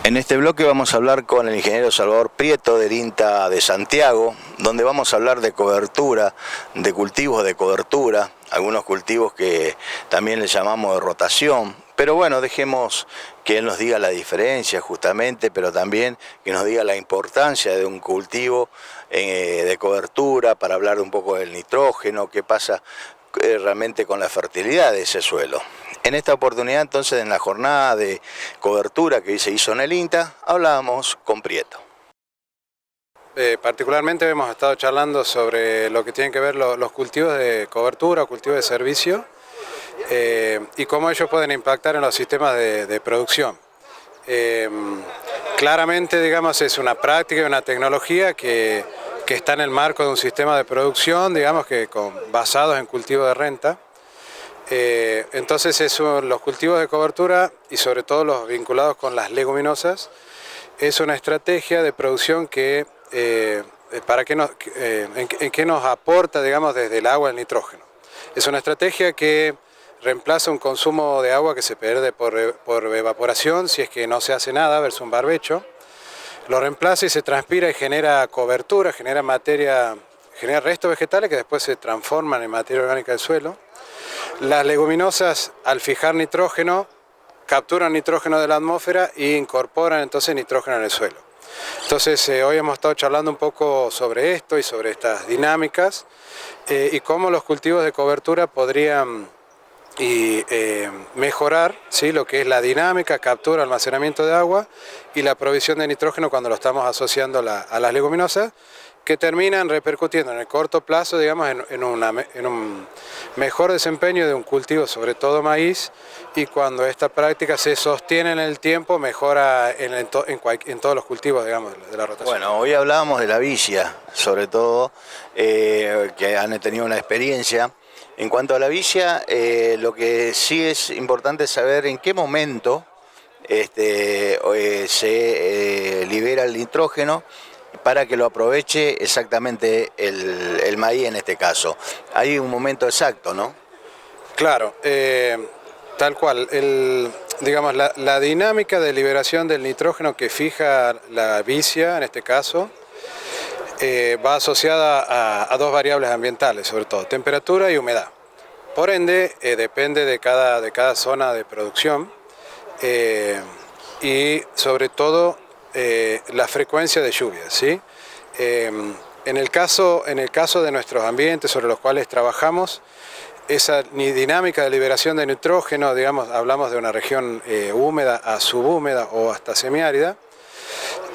En este bloque vamos a hablar con el ingeniero Salvador Prieto del INTA de Santiago, donde vamos a hablar de cobertura, de cultivos de cobertura, algunos cultivos que también le llamamos de rotación. Pero bueno, dejemos que él nos diga la diferencia justamente, pero también que nos diga la importancia de un cultivo de cobertura para hablar un poco del nitrógeno, qué pasa realmente con la fertilidad de ese suelo. En esta oportunidad, entonces, en la jornada de cobertura que se hizo en el INTA, hablábamos con Prieto. Particularmente hemos estado charlando sobre lo que tienen que ver los cultivos de cobertura o cultivos de servicio y cómo ellos pueden impactar en los sistemas de producción. Claramente, digamos, es una práctica y una tecnología que está en el marco de un sistema de producción, digamos, basados en cultivos de renta. Entonces los cultivos de cobertura y sobre todo los vinculados con las leguminosas es una estrategia de producción que en qué nos aporta, digamos, desde el agua el nitrógeno. Es una estrategia que reemplaza un consumo de agua que se pierde por evaporación si es que no se hace nada versus un barbecho. Lo reemplaza y se transpira y genera cobertura, genera restos vegetales que después se transforman en materia orgánica del suelo. Las leguminosas, al fijar nitrógeno, capturan nitrógeno de la atmósfera e incorporan entonces nitrógeno en el suelo. Entonces hoy hemos estado charlando un poco sobre esto y sobre estas dinámicas y cómo los cultivos de cobertura podrían mejorar, ¿sí?, lo que es la dinámica, captura, almacenamiento de agua y la provisión de nitrógeno cuando lo estamos asociando a las leguminosas, que terminan repercutiendo en el corto plazo, digamos, en un mejor desempeño de un cultivo, sobre todo maíz, y cuando esta práctica se sostiene en el tiempo, mejora en todos los cultivos, digamos, de la rotación. Bueno, hoy hablábamos de la vicia, sobre todo, que han tenido una experiencia. En cuanto a la vicia, lo que sí es importante saber en qué momento se libera el nitrógeno para que lo aproveche exactamente el maíz en este caso. Hay un momento exacto, ¿no? Claro, tal cual. Digamos, la dinámica de liberación del nitrógeno que fija la vicia, en este caso, va asociada a dos variables ambientales, sobre todo, temperatura y humedad. Por ende, depende de cada zona de producción y sobre todo la frecuencia de lluvias, ¿sí? En el caso de nuestros ambientes sobre los cuales trabajamos, esa dinámica de liberación de nitrógeno, digamos, hablamos de una región húmeda a subhúmeda o hasta semiárida.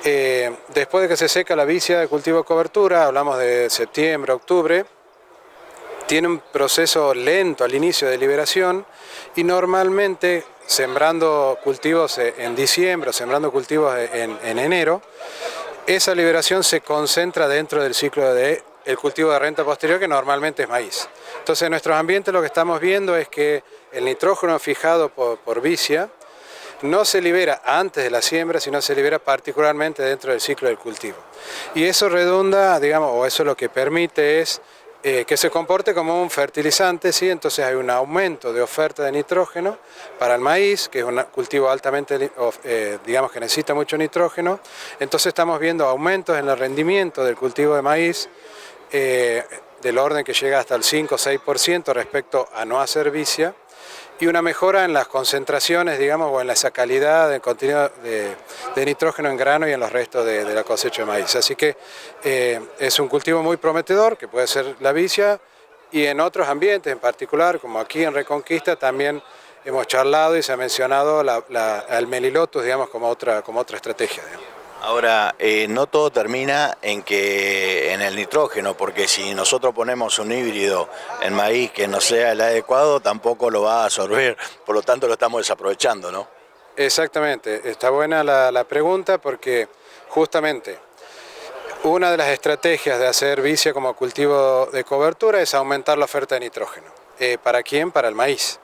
Después de que se seca la vicia de cultivo de cobertura, hablamos de septiembre, octubre, tiene un proceso lento al inicio de liberación y normalmente sembrando cultivos en diciembre o sembrando cultivos en enero, esa liberación se concentra dentro del ciclo del cultivo de renta posterior, que normalmente es maíz. Entonces en nuestros ambientes lo que estamos viendo es que el nitrógeno fijado por vicia no se libera antes de la siembra, sino se libera particularmente dentro del ciclo del cultivo. Y eso redunda, digamos, o eso lo que permite es que se comporte como un fertilizante, ¿sí? Entonces hay un aumento de oferta de nitrógeno para el maíz, que es un cultivo altamente, digamos, que necesita mucho nitrógeno. Entonces estamos viendo aumentos en el rendimiento del cultivo de maíz, del orden que llega hasta el 5 o 6% respecto a no hacer vicia, y una mejora en las concentraciones, digamos, o en esa calidad del contenido de nitrógeno en grano y en los restos de la cosecha de maíz. Así que es un cultivo muy prometedor, que puede ser la vicia, y en otros ambientes en particular, como aquí en Reconquista, también hemos charlado y se ha mencionado al Melilotus, digamos, como otra estrategia, digamos. Ahora, no todo termina en el nitrógeno, porque si nosotros ponemos un híbrido en maíz que no sea el adecuado, tampoco lo va a absorber, por lo tanto lo estamos desaprovechando, ¿no? Exactamente, está buena la pregunta porque justamente una de las estrategias de hacer vicia como cultivo de cobertura es aumentar la oferta de nitrógeno. ¿Para quién? Para el maíz.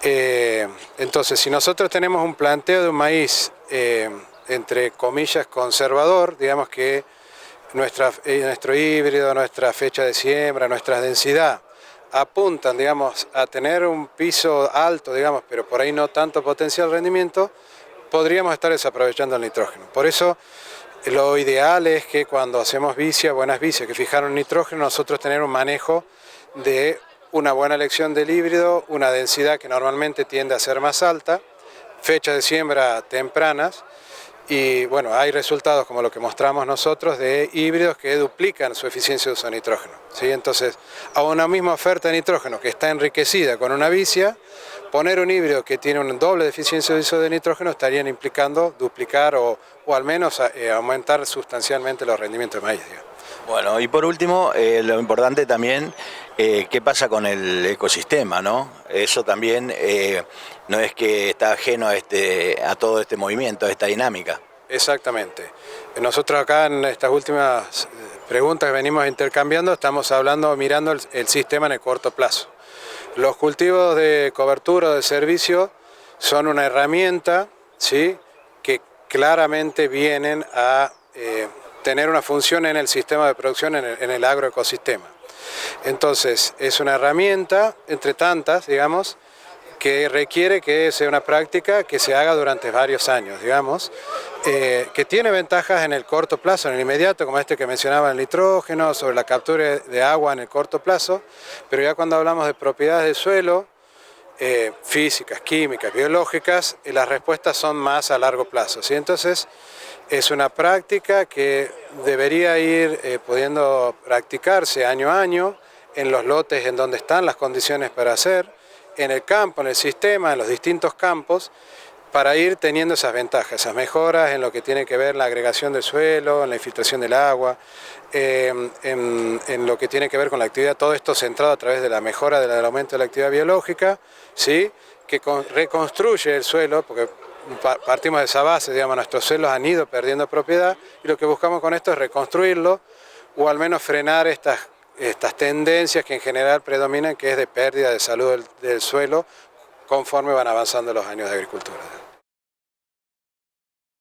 Entonces, si nosotros tenemos un planteo de un maíz entre comillas conservador, digamos que nuestro híbrido, nuestra fecha de siembra, nuestra densidad apuntan, digamos, a tener un piso alto, digamos, pero por ahí no tanto potencial rendimiento, podríamos estar desaprovechando el nitrógeno. Por eso lo ideal es que cuando hacemos buenas vicias que fijaron nitrógeno, nosotros tener un manejo de una buena elección del híbrido, una densidad que normalmente tiende a ser más alta, fechas de siembra tempranas, y bueno, hay resultados como lo que mostramos nosotros de híbridos que duplican su eficiencia de uso de nitrógeno, ¿sí? Entonces, a una misma oferta de nitrógeno que está enriquecida con una vicia, poner un híbrido que tiene un doble de eficiencia de uso de nitrógeno estarían implicando duplicar o al menos aumentar sustancialmente los rendimientos de maíz, digamos. Bueno, y por último, lo importante también, qué pasa con el ecosistema, ¿no? Eso también no es que está ajeno a todo este movimiento, a esta dinámica. Exactamente. Nosotros acá en estas últimas preguntas que venimos intercambiando estamos mirando el sistema en el corto plazo. Los cultivos de cobertura o de servicio son una herramienta, ¿sí?, que claramente vienen a tener una función en el sistema de producción, en el agroecosistema. Entonces, es una herramienta, entre tantas, digamos, que requiere que sea una práctica que se haga durante varios años, digamos, que tiene ventajas en el corto plazo, en el inmediato, como este que mencionaba, el nitrógeno, sobre la captura de agua en el corto plazo, pero ya cuando hablamos de propiedades del suelo, físicas, químicas, biológicas, las respuestas son más a largo plazo, ¿sí? Entonces, es una práctica que debería ir pudiendo practicarse año a año en los lotes en donde están las condiciones para hacer, en el campo, en el sistema, en los distintos campos, para ir teniendo esas ventajas, esas mejoras en lo que tiene que ver la agregación del suelo, en la infiltración del agua, en lo que tiene que ver con la actividad, todo esto centrado a través de la mejora del aumento de la actividad biológica, ¿sí?, que reconstruye el suelo, porque partimos de esa base, digamos, nuestros suelos han ido perdiendo propiedad y lo que buscamos con esto es reconstruirlo o al menos frenar estas tendencias que en general predominan, que es de pérdida de salud del suelo conforme van avanzando los años de agricultura.